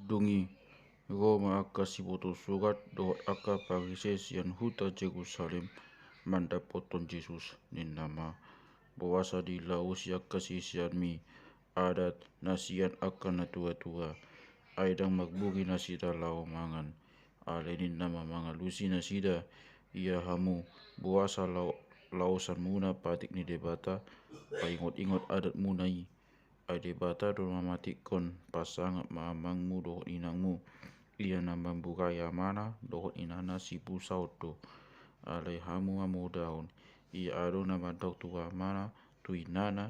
Dungi Roma aka siboto surat dohot aka parise sian huta Jerusalem manda poton Jesus nin nama bawasa di laus aka sisian mi adat nasian aka na tua-tua aidang magburi nasida lau mangan alenin nama mga lusi nasida ia hamu bawasa lausan muna patik ni debata paingot-ingot adat munai ay bata do mamatikon pasangat maamangmu dohot inangmu ia nambang bukaya mana dohot inana si pusau do alay hamu daun ia ado nama dok tua mana tu inana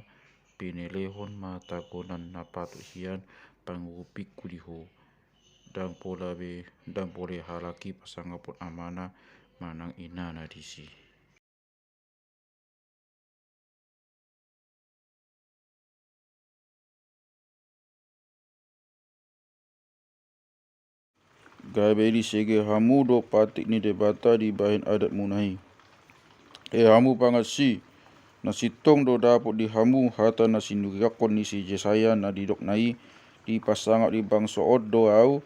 pinelehon matakonan napatu hian pangupik kuliho dan pole halaki pasangapot amana manang inana disi. Gabeli sege hamu do patik ni debata di bahin adat munai. Hamu pangasi nasi tong do dapot di hamu hata nasi nuriakon ni si Jesaya na didok nai di pasangat di bang soot do au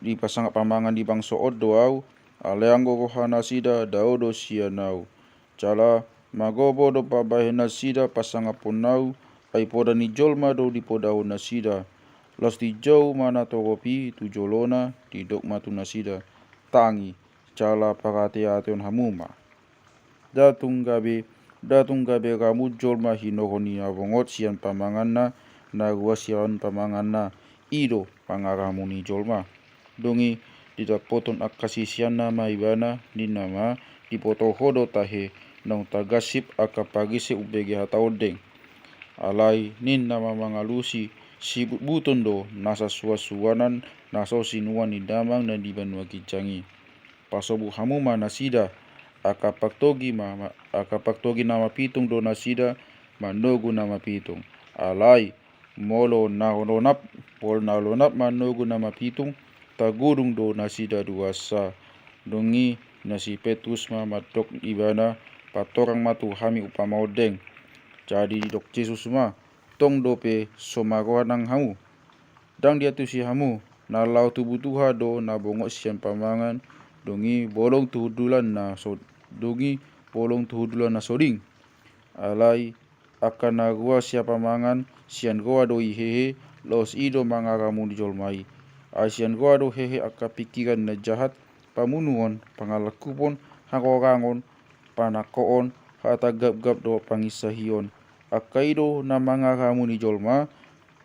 di pasangat pamangan di bang soot do au aleanggo rohana sida daudo sianau cala magobo do pabahin nasida pasangat ponau ai poda ni jolma do di podau nasida los di jau mana toropi tu jolona di dok matu nasida tangi cala parate-ateon hamuma datung gabe kamu jolma hinohoni avongot sian pamanganna na gua sian pamanganna ido pangaramuni jolma dongi tidak poton akasi sianna maibana di nama di poto hodo tahe nong tagasip aka pagise ubege hataodeng alai nin nama mangalusi sibut buton do nasa suasuanan naso sinuan ni damang na di banua kicangi pasobu hamu nasida akapaktogi nama pitung do nasida manogu nama pitung alai molo nalonap manogu nama pitung tagurung do nasida duasa dongi nasi Petrus matok ibana patorang matu hami upamaodeng jadi dok Jesus tong dope somaroa nang hamu dang dia tu si hamu na lau tubuh tuha do na bongok sian pamangan dongi bolong tuhudulan na soding alai akan na gua siapa mangan sian goa do hehe los ido mangaramu di jolmai asian goa do hehe aka pikiran na jahat pamunuon pangalakupon hangorangon panakoon hata gap-gap do pangisahion akaido na mangaramu ni jolma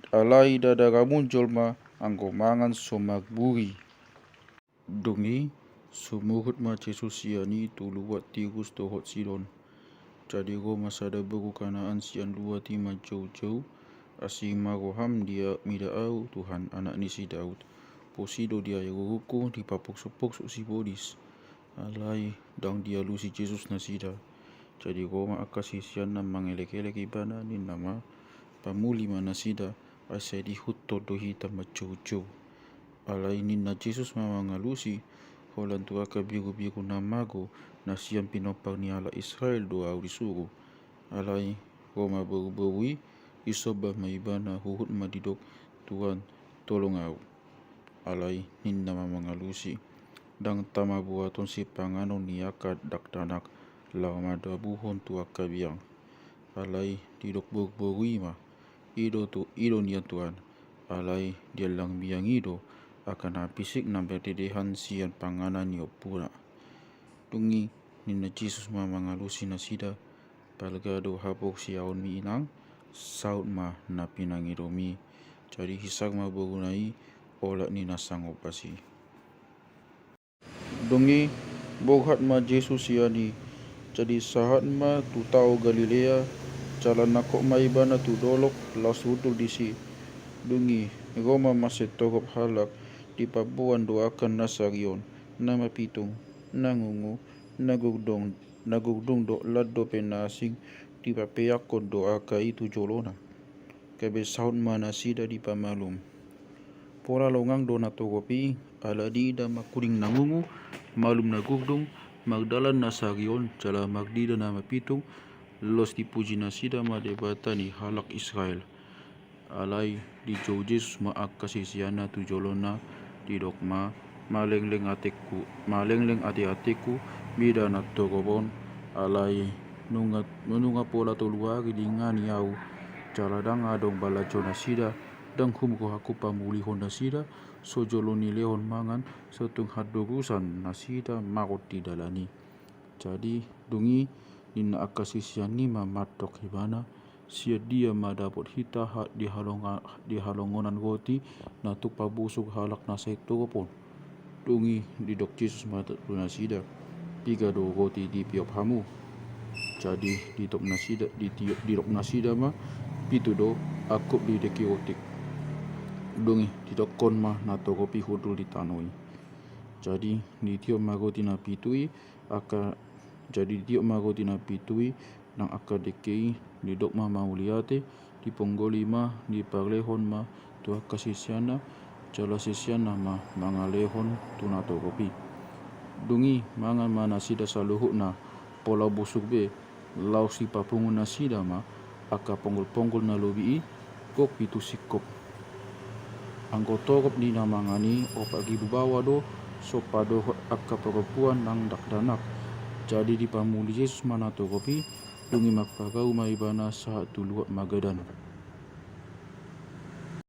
alai dadaramu jolma anggo mangan somagburi dongi sumuhut ma Jesus siani tuluat tirus dohot Sidon jadi go masada beru kanaan sian dua tima jauh-jauh asima roham dia midaau Tuhan anak ni si Daud posido dia yuruku di papuk-sepuk si bodis alai dang dia lusi Jesus nasida jadi Roma akasi sian na mangelek-elek ibana ni nama pamuli manasida asai di hutto do hitam macoco alai ni na Jesus mamangalusi holan tu aka biru-biru namago nasian pinopang ni ala Israel do au disuruh alai Roma beru-berui isobah maibana huhut madidok Tuhan tolong au alai ni nama mangalusi dang tama buaton si panganon ni aka dakdanak lau madabuhon tu aka biang alai didok berui ma ido nian Tuhan alai dia lang biang ido akan hapisik nampak dedehan sian panganan ni opura tungi nina Jesus mangalusi nasida palgado hapok siaon mi inang saut ma na pinangidomi jadi hisak ma berunai olak ni nasang opasi dongi boghat ma Jesus siani jadi sahat ma tu tau Galilea jalan nakok maibana tu dolok lasutul disi dungi Roma masih togop halak di pabuan doakan nasarion nama pitung nangungu nagugdong do laddo penasing di papeyakon doaka itu jolona kebe saun mana sida di pamalum pora longang do natogopi aladida makuring nangungu malum nagugdong magdalan nasarion jala magdida nama pitung los dipuji nasida ma debata ni halak Israel alai di jo Jesus maagkasisiana tu jolona di dokma malengleng ati-atiku mida na togobon alai nunga pola toluagi di ngani au jaladang adong balajo nasida dang humko aku pamulihon nasida sojoloni lehon mangan setung hadogusan nasida makot di dalani. Jadi dungi nina akasisiani mamatok hibana sia dia madapot hita di halongonan goti na pabusuk halak nasai togopon dungi di dok Jesus mata nasida tiga do goti di piop hamu. Jadi di dok nasida ma pitu do akup di deki otik dungi di dok kon ma na togopi hudul di tanoi. Jadi di tiop magoti na pitui nang aka dekei di dok ma mauliate di ponggoli ma di paglehon ma tu kasisiana jala sisiana ma mangalehon tu na togopi dungi mangan ma nasida saluhuk na pola busuk be lau si papungun nasida ma aka ponggol na lobi kok pitu sikop angko togop di na mangani o pagi bubawa do sopado aka perempuan nang dakdanak. Jadi di pamuli Yesus mana togopi dungi makpagau maibana saat tuluak magadan.